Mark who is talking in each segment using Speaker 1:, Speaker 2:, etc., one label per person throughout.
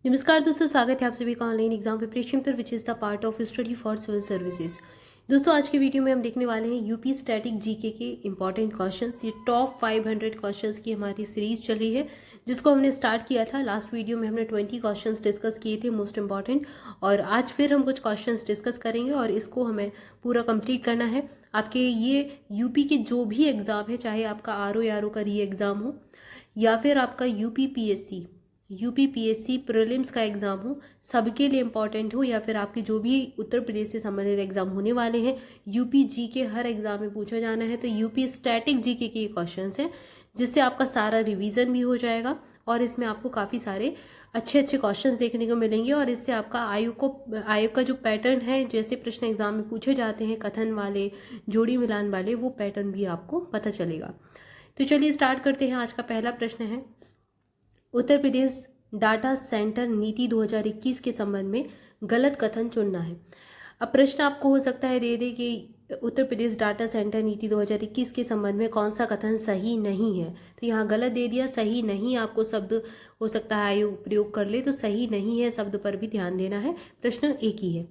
Speaker 1: नमस्कार दोस्तों, स्वागत है आप सभी का ऑनलाइन एग्जाम प्रिपरेशन पर which is the part of study for civil services. दोस्तों, आज के वीडियो में हम देखने वाले हैं यूपी स्टैटिक जीके के इंपॉर्टेंट क्वेश्चंस। ये टॉप 500 क्वेश्चंस की हमारी सीरीज चल रही है, जिसको हमने स्टार्ट किया था। लास्ट वीडियो में हमने 20 क्वेश्चंस डिस्कस किए थे मोस्ट इंपॉर्टेंट, और आज फिर हम कुछ क्वेश्चंस डिस्कस करेंगे और इसको हमें पूरा कंप्लीट करना है। आपके ये यूपी के जो भी एग्ज़ाम है, चाहे आपका आर ओ का री एग्ज़ाम हो या फिर आपका यूपीपीएससी प्रीलिम्स का एग्ज़ाम हो, सबके लिए इम्पॉर्टेंट हो, या फिर आपके जो भी उत्तर प्रदेश से संबंधित एग्जाम होने वाले हैं, यूपी जी के हर एग्जाम में पूछा जाना है। तो यूपी स्टैटिक जीके के क्वेश्चंस हैं, जिससे आपका सारा रिवीजन भी हो जाएगा और इसमें आपको काफ़ी सारे अच्छे अच्छे क्वेश्चंस देखने को मिलेंगे। और इससे आपका आयोग का जो पैटर्न है, जैसे प्रश्न एग्जाम में पूछे जाते हैं कथन वाले, जोड़ी मिलान वाले, वो पैटर्न भी आपको पता चलेगा। तो चलिए स्टार्ट करते हैं। आज का पहला प्रश्न है, उत्तर प्रदेश डाटा सेंटर नीति 2021 के संबंध में गलत कथन चुनना है। अब प्रश्न आपको हो सकता है दे कि उत्तर प्रदेश डाटा सेंटर नीति 2021 के संबंध में कौन सा कथन सही नहीं है। तो यहाँ गलत दे दिया, सही नहीं आपको शब्द हो सकता है आयोग प्रयोग कर ले, तो सही नहीं है शब्द पर भी ध्यान देना है। प्रश्न एक ही है।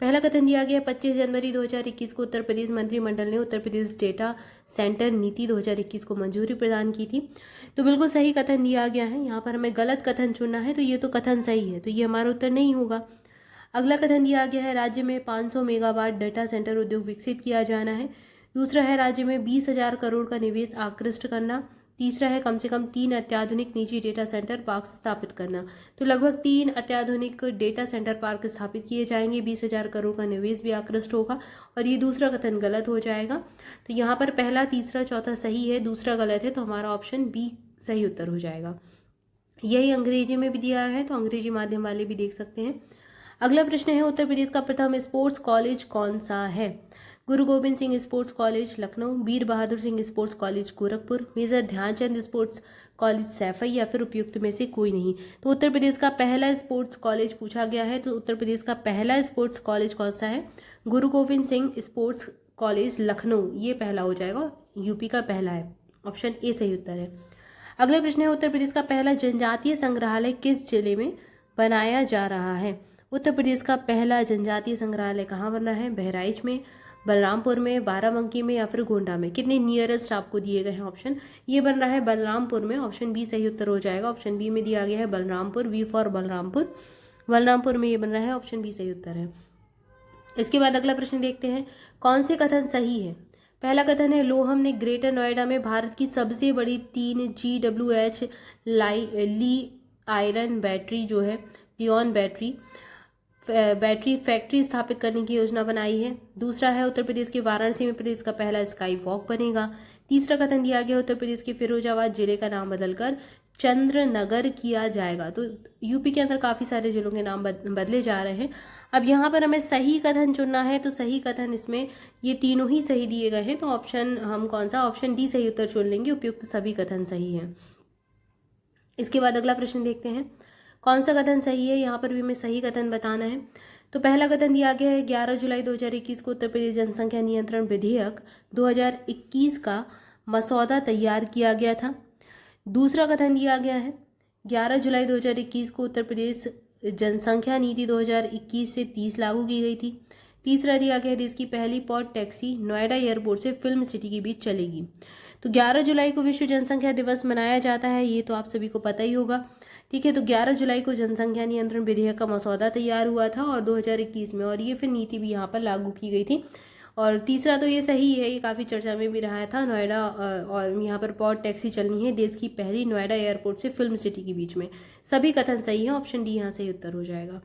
Speaker 1: पहला कथन दिया गया, 25 जनवरी 2021 को उत्तर प्रदेश मंत्रिमंडल ने उत्तर प्रदेश डेटा सेंटर नीति 2021 को मंजूरी प्रदान की थी। तो बिल्कुल सही कथन दिया गया है। यहाँ पर हमें गलत कथन चुनना है, तो ये तो कथन सही है, तो ये हमारा उत्तर नहीं होगा। अगला कथन दिया गया है, राज्य में 500 मेगावाट डेटा सेंटर उद्योग विकसित किया जाना है। दूसरा है, राज्य में 20,000 करोड़ का निवेश आकृष्ट करना। तीसरा है, कम से कम 3 अत्याधुनिक निजी डेटा सेंटर पार्क स्थापित करना। तो लगभग 3 अत्याधुनिक डेटा सेंटर पार्क स्थापित किए जाएंगे, 20,000 करोड़ का निवेश भी आकृष्ट होगा, और ये दूसरा कथन गलत हो जाएगा। तो यहाँ पर पहला, तीसरा, चौथा सही है, दूसरा गलत है, तो हमारा ऑप्शन बी सही उत्तर हो जाएगा। यही अंग्रेजी में भी दिया है, तो अंग्रेजी माध्यम वाले भी देख सकते हैं। अगला प्रश्न है, उत्तर प्रदेश का प्रथम स्पोर्ट्स कॉलेज कौन सा है। Guru Gobind Singh sports college Lucknow, Veer Bahadur Singh sports college Gorakhpur, major Dhyanchand sports college Saifai, या फिर उपयुक्त में से कोई नहीं। तो उत्तर प्रदेश का पहला स्पोर्ट्स कॉलेज पूछा गया है, तो उत्तर प्रदेश का पहला स्पोर्ट्स कॉलेज कौन सा है? गुरु गोविंद सिंह स्पोर्ट्स कॉलेज लखनऊ, ये पहला हो जाएगा, यूपी का पहला है। ऑप्शन ए सही उत्तर है। अगला प्रश्न है, उत्तर प्रदेश का पहला जनजातीय संग्रहालय किस जिले में बनाया जा रहा है। उत्तर प्रदेश का पहला जनजातीय संग्रहालय कहाँ बन रहा है? बहराइच में, बलरामपुर में, बाराबंकी में, या फिर गोंडा में। कितने नियरेस्ट आपको दिए गए हैं ऑप्शन? ये बन रहा है बलरामपुर में, ऑप्शन बी सही उत्तर हो जाएगा। ऑप्शन बी में दिया गया है बलरामपुर, वी फॉर बलरामपुर, बलरामपुर में ये बन रहा है, ऑप्शन बी सही उत्तर है। इसके बाद अगला प्रश्न देखते हैं, कौन से कथन सही है। पहला कथन है, लोहम ने ग्रेटर नोएडा में भारत की सबसे बड़ी 3 GWH ली आयरन बैटरी जो है, लियॉन बैटरी फैक्ट्री स्थापित करने की योजना बनाई है। दूसरा है, उत्तर प्रदेश के वाराणसी में प्रदेश का पहला स्काई वॉक बनेगा। तीसरा कथन दिया गया, उत्तर प्रदेश के फिरोजाबाद जिले का नाम बदलकर चंद्रनगर किया जाएगा। तो यूपी के अंदर काफ़ी सारे जिलों के नाम बदले जा रहे हैं। अब यहाँ पर हमें सही कथन चुनना है, तो सही कथन इसमें ये तीनों ही सही दिए गए हैं, तो ऑप्शन हम कौन सा? ऑप्शन डी सही उत्तर चुन लेंगे, उपयुक्त सभी कथन सही हैं। इसके बाद अगला प्रश्न देखते हैं, कौन सा कथन सही है। यहाँ पर भी हमें सही कथन बताना है। तो पहला कथन दिया गया है, 11 जुलाई 2021 को उत्तर प्रदेश जनसंख्या नियंत्रण विधेयक 2021 का मसौदा तैयार किया गया था। दूसरा कथन दिया गया है, 11 जुलाई 2021 को उत्तर प्रदेश जनसंख्या नीति 2021 से 30 लागू की गई थी। तीसरा दिया गया है, देश की पहली पॉड टैक्सी नोएडा एयरपोर्ट से फिल्म सिटी के बीच चलेगी। तो 11 जुलाई को विश्व जनसंख्या दिवस मनाया जाता है, ये तो आप सभी को पता ही होगा। ठीक है, तो 11 जुलाई को जनसंख्या नियंत्रण विधेयक का मसौदा तैयार हुआ था और 2021 में, और ये फिर नीति भी यहाँ पर लागू की गई थी। और तीसरा तो ये सही है, ये काफ़ी चर्चा में भी रहा था, नोएडा और यहाँ पर पॉड टैक्सी चलनी है देश की पहली नोएडा एयरपोर्ट से फिल्म सिटी के बीच में। सभी कथन सही है, ऑप्शन डी यहाँ सही उत्तर हो जाएगा।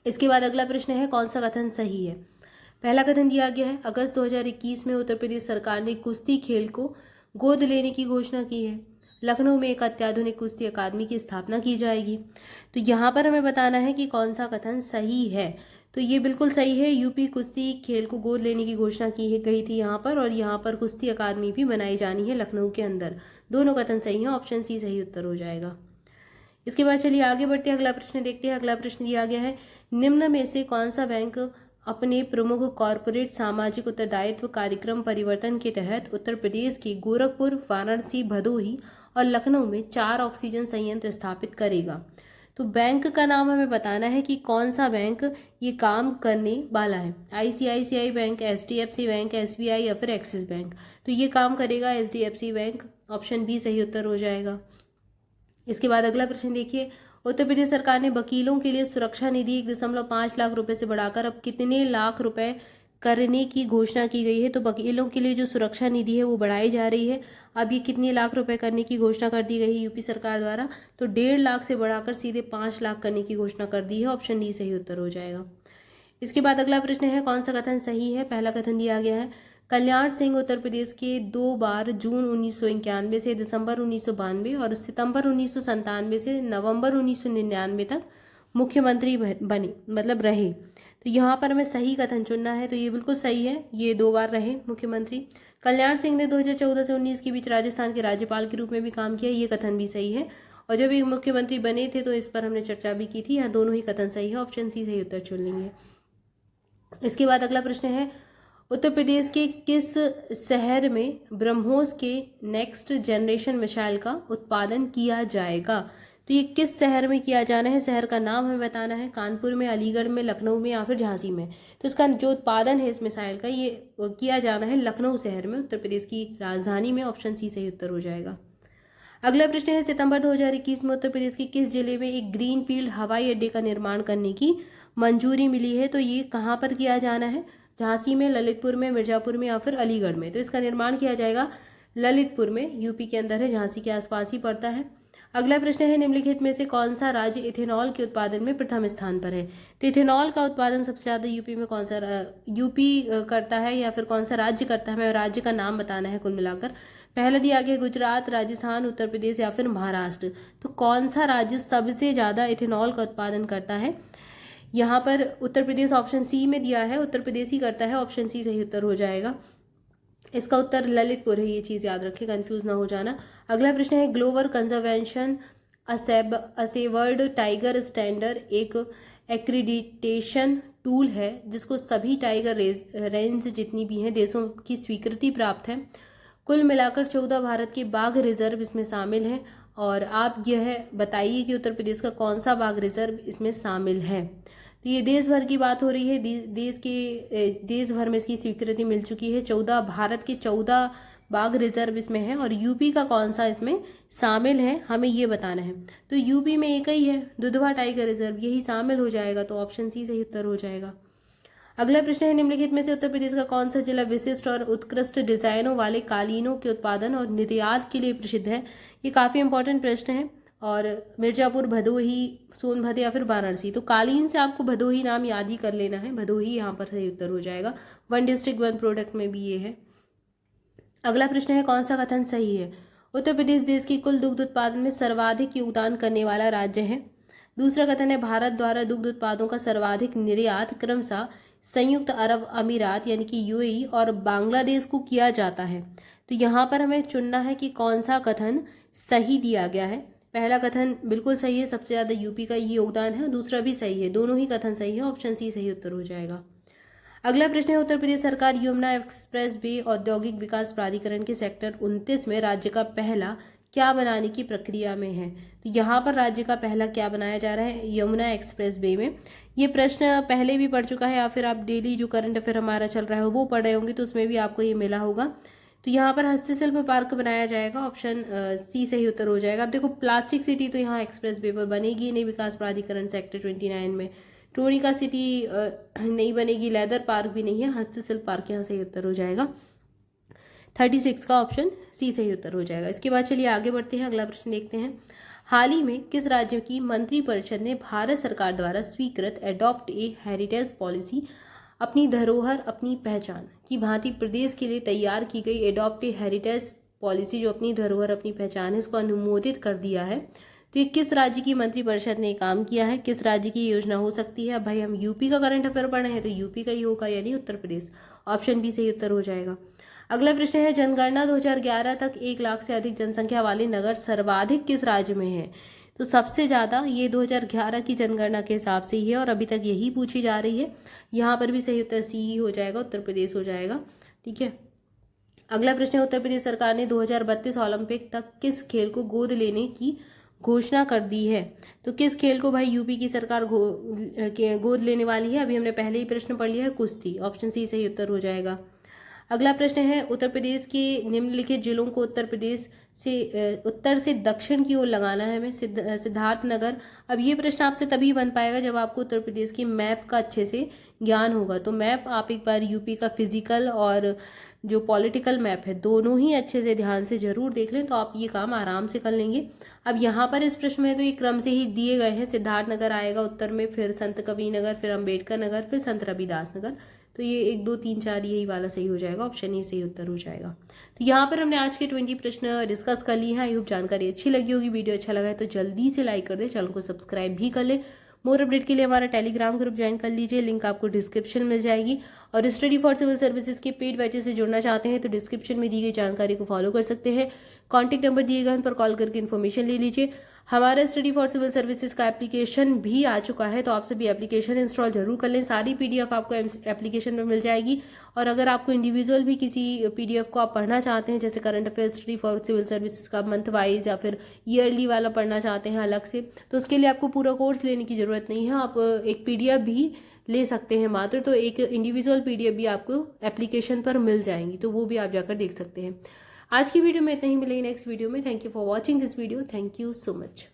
Speaker 1: इसके बाद अगला प्रश्न है, कौन सा कथन सही है। पहला कथन दिया गया है, अगस्त 2021 में उत्तर प्रदेश सरकार ने कुश्ती खेल को गोद लेने की घोषणा की है। लखनऊ में एक अत्याधुनिक कुश्ती अकादमी की स्थापना की जाएगी। तो यहाँ पर हमें बताना है कि कौन सा कथन सही है। तो ये बिल्कुल सही है, यूपी कुश्ती खेल को गोद लेने की घोषणा की गई थी यहाँ पर, और यहाँ पर कुश्ती अकादमी भी बनाई जानी है लखनऊ के अंदर। दोनों कथन सही हैं, ऑप्शन सी सही उत्तर हो जाएगा। इसके बाद चलिए आगे बढ़ते हैं, अगला प्रश्न देखते हैं। अगला प्रश्न दिया गया है, निम्न में से कौन सा बैंक अपने प्रमुख कॉरपोरेट सामाजिक उत्तरदायित्व कार्यक्रम परिवर्तन के तहत उत्तर प्रदेश के गोरखपुर, वाराणसी, भदोही और लखनऊ में 4 ऑक्सीजन संयंत्र स्थापित करेगा। तो बैंक का नाम हमें बताना है कि कौन सा बैंक ये काम करने वाला है। ICICI bank, HDFC bank, SBI या फिर एक्सिस बैंक। तो ये काम करेगा एचडीएफसी बैंक, ऑप्शन बी सही उत्तर हो जाएगा। इसके बाद अगला प्रश्न देखिए, उत्तर प्रदेश सरकार ने वकीलों के लिए सुरक्षा निधि 1.5 लाख रुपए से बढ़ाकर अब कितने लाख रुपए करने की घोषणा की गई है। तो वकीलों के लिए जो सुरक्षा निधि है वो बढ़ाई जा रही है। अब ये कितने लाख रुपए करने की घोषणा कर दी गई है यूपी सरकार द्वारा, तो 1.5 लाख से बढ़ाकर सीधे 5 लाख करने की घोषणा कर दी है। ऑप्शन डी सही उत्तर हो जाएगा। इसके बाद अगला प्रश्न है, कौन सा कथन सही है। पहला कथन दिया गया है, कल्याण सिंह उत्तर प्रदेश के 2 बार जून 1991 से दिसंबर 1992 और सितंबर 1997 से नवंबर 1999 तक मुख्यमंत्री बने, मतलब रहे। तो यहाँ पर हमें सही कथन चुनना है। तो ये बिल्कुल सही है, ये 2 बार रहे मुख्यमंत्री। कल्याण सिंह ने 2014 से 19 के बीच राजस्थान के राज्यपाल के रूप में भी काम किया, ये कथन भी सही है। और जब ये मुख्यमंत्री बने थे तो इस पर हमने चर्चा भी की थी। यहाँ दोनों ही कथन सही है, ऑप्शन सी सही उत्तर चुन लेंगे। इसके बाद अगला प्रश्न है, उत्तर प्रदेश के किस शहर में ब्रह्मोस के नेक्स्ट जनरेशन मिसाइल का उत्पादन किया जाएगा। तो ये किस शहर में किया जाना है, शहर का नाम हमें बताना है। कानपुर में, अलीगढ़ में, लखनऊ में या फिर झांसी में। तो इसका जो उत्पादन है इस मिसाइल का, ये किया जाना है लखनऊ शहर में, उत्तर प्रदेश की राजधानी में। ऑप्शन सी सही उत्तर हो जाएगा। अगला प्रश्न है, सितंबर 2021 में उत्तर प्रदेश के किस जिले में एक ग्रीन फील्ड हवाई अड्डे का निर्माण करने की मंजूरी मिली है। तो ये कहाँ पर किया जाना है, झांसी में, ललितपुर में, मिर्जापुर में या फिर अलीगढ़ में। तो इसका निर्माण किया जाएगा ललितपुर में, यूपी के अंदर है, झांसी के आसपास ही पड़ता है। अगला प्रश्न है, निम्नलिखित में से कौन सा राज्य इथेनॉल के उत्पादन में प्रथम स्थान पर है। तो इथेनॉल का उत्पादन सबसे ज़्यादा यूपी में कौन सा यूपी करता है या फिर कौन सा राज्य करता है, हमें राज्य का नाम बताना है कुल मिलाकर। पहला दिया गया गुजरात, राजस्थान, उत्तर प्रदेश या फिर महाराष्ट्र। तो कौन सा राज्य सबसे ज़्यादा इथेनॉल का उत्पादन करता है। यहाँ पर उत्तर प्रदेश ऑप्शन सी में दिया है, उत्तर प्रदेश ही करता है, ऑप्शन सी सही उत्तर हो जाएगा। इसका उत्तर ललितपुर है, ये चीज़ याद रखें, कंफ्यूज ना हो जाना। अगला प्रश्न है, ग्लोबल कंजर्वेशन असेवर्ड टाइगर स्टैंडर्ड एक एक्रीडिटेशन टूल है जिसको सभी टाइगर रेंज जितनी भी हैं देशों की स्वीकृति प्राप्त है। कुल मिलाकर 14 भारत के बाघ रिजर्व इसमें शामिल हैं। और आप यह बताइए कि उत्तर प्रदेश का कौन सा बाघ रिजर्व इसमें शामिल है। तो ये देश भर की बात हो रही है, देश भर में इसकी स्वीकृति मिल चुकी है। 14 भारत के 14 बाघ रिजर्व इसमें है और यूपी का कौन सा इसमें शामिल है हमें ये बताना है। तो यूपी में एक ही है, दुधवा टाइगर रिजर्व, यही शामिल हो जाएगा। तो ऑप्शन सी सही उत्तर हो जाएगा। अगला प्रश्न है, निम्नलिखित में से उत्तर प्रदेश का कौन सा जिला विशिष्ट और उत्कृष्ट डिजाइनों वाले कालीनों के उत्पादन और निर्यात के लिए प्रसिद्ध है। ये काफ़ी इंपॉर्टेंट प्रश्न है। और मिर्जापुर, भदोही, सोनभद्र या फिर वाराणसी। तो कालीन से आपको भदोही नाम याद ही कर लेना है, भदोही यहाँ पर सही उत्तर हो जाएगा। 1 डिस्ट्रिक्ट 1 प्रोडक्ट में भी ये है। अगला प्रश्न है, कौन सा कथन सही है। उत्तर प्रदेश देश की कुल दुग्ध उत्पादन में सर्वाधिक योगदान करने वाला राज्य है। दूसरा कथन है, भारत द्वारा दुग्ध उत्पादों का सर्वाधिक निर्यात क्रमशः संयुक्त अरब अमीरात यानी कि यूएई और बांग्लादेश को किया जाता है। तो यहाँ पर हमें चुनना है कि कौन सा कथन सही दिया गया है। पहला कथन बिल्कुल सही है, सबसे ज़्यादा यूपी का ही योगदान है। दूसरा भी सही है, दोनों ही कथन सही है, ऑप्शन सी सही उत्तर हो जाएगा। अगला प्रश्न है, उत्तर प्रदेश सरकार यमुना एक्सप्रेस वे औद्योगिक विकास प्राधिकरण के सेक्टर 29 में राज्य का पहला क्या बनाने की प्रक्रिया में है। तो यहाँ पर राज्य का पहला क्या बनाया जा रहा है यमुना एक्सप्रेस वे में। ये प्रश्न पहले भी पढ़ चुका है या फिर आप डेली जो करंट अफेयर हमारा चल रहा है वो पढ़ रहे होंगे, तो उसमें भी आपको ये मिला होगा। तो यहाँ पर हस्तशिल्प पार्क बनाया जाएगा, ऑप्शन सी सही उत्तर हो जाएगा। अब देखो, प्लास्टिक सिटी तो यहाँ एक्सप्रेस वे पर बनेगी नहीं, विकास प्राधिकरण सेक्टर 29 में। टोनिका सिटी नहीं बनेगी, लेदर पार्क भी नहीं है, हस्तशिल्प पार्क यहाँ सही उत्तर हो जाएगा। 36 का ऑप्शन सी सही उत्तर हो जाएगा। इसके बाद चलिए आगे बढ़ते हैं, अगला प्रश्न देखते हैं। हाल ही में किस राज्य की मंत्रिपरिषद ने भारत सरकार द्वारा स्वीकृत एडॉप्ट ए हेरिटेज पॉलिसी अपनी धरोहर अपनी पहचान की भांति प्रदेश के लिए तैयार की गई एडॉप्ट ए हेरिटेज पॉलिसी जो अपनी धरोहर अपनी पहचान है इसको अनुमोदित कर दिया है। तो ये किस राज्य की मंत्रिपरिषद ने काम किया है, किस राज्य की योजना हो सकती है। अब भाई हम यूपी का करंट अफेयर पढ़े हैं तो यूपी का ही होगा, यानी उत्तर प्रदेश। ऑप्शन बी सही उत्तर हो जाएगा। अगला प्रश्न है, जनगणना 2011 तक 1 लाख से अधिक जनसंख्या वाले नगर सर्वाधिक किस राज्य में है। तो सबसे ज़्यादा ये 2011 की जनगणना के हिसाब से ही है और अभी तक यही पूछी जा रही है। यहाँ पर भी सही उत्तर सी ही हो जाएगा, उत्तर प्रदेश हो जाएगा। ठीक है, अगला प्रश्न है, उत्तर प्रदेश सरकार ने 2032 ओलंपिक तक किस खेल को गोद लेने की घोषणा कर दी है। तो किस खेल को भाई यूपी की सरकार गोद लेने वाली है? अभी हमने पहले ही प्रश्न पढ़ लिया है, कुश्ती। ऑप्शन सी सही उत्तर हो जाएगा। अगला प्रश्न है, उत्तर प्रदेश के निम्नलिखित जिलों को उत्तर से दक्षिण की ओर लगाना है हमें। सिद्धार्थ नगर। अब ये प्रश्न आपसे तभी बन पाएगा जब आपको उत्तर प्रदेश की मैप का अच्छे से ज्ञान होगा। तो मैप आप एक बार यूपी का फिजिकल और जो पॉलिटिकल मैप है दोनों ही अच्छे से ध्यान से जरूर देख लें, तो आप ये काम आराम से कर लेंगे। अब यहाँ पर इस प्रश्न में तो ये क्रम से ही दिए गए हैं। सिद्धार्थ नगर आएगा उत्तर में, फिर संत कबीर नगर, फिर अम्बेडकर नगर, फिर संत रविदास नगर। तो ये 1 2 3 4 यही वाला सही हो जाएगा, ऑप्शन ही सही उत्तर हो जाएगा। तो यहाँ पर हमने आज के 20 प्रश्न डिस्कस कर लिए हैं। आई होप जानकारी अच्छी लगी होगी। वीडियो अच्छा लगा है तो जल्दी से लाइक कर दे, चैनल को सब्सक्राइब भी कर ले। मोर अपडेट के लिए हमारा टेलीग्राम ग्रुप ज्वाइन कर लीजिए, लिंक आपको डिस्क्रिप्शन मिल जाएगी। और स्टडी फॉर सिविल सर्विसेज के पेड बैचेस से जुड़ना चाहते हैं तो डिस्क्रिप्शन में दी गई जानकारी को फॉलो कर सकते हैं। कॉन्टैक्ट नंबर दिए गए उन पर कॉल करके इन्फॉर्मेशन ले लीजिए। हमारा स्टडी फॉर सिविल सर्विसेज का एप्लीकेशन भी आ चुका है, तो आप सभी एप्लीकेशन इंस्टॉल जरूर कर लें। सारी पीडीएफ आपको एप्लीकेशन में मिल जाएगी। और अगर आपको इंडिविजुअल भी किसी पीडीएफ को आप पढ़ना चाहते हैं, जैसे current affair study for civil services का मंथ वाइज या फिर ईयरली वाला पढ़ना चाहते हैं अलग से, तो उसके लिए आपको पूरा कोर्स लेने की ज़रूरत नहीं है। आप एक पीडीएफ भी ले सकते हैं मात्र, तो एक इंडिविजुअल पीडीएफ भी आपको एप्लीकेशन पर मिल जाएंगी, तो वो भी आप जाकर देख सकते हैं। आज की वीडियो में इतना ही, मिलेगी नेक्स्ट वीडियो में। Thank you for watching this video. Thank you so much.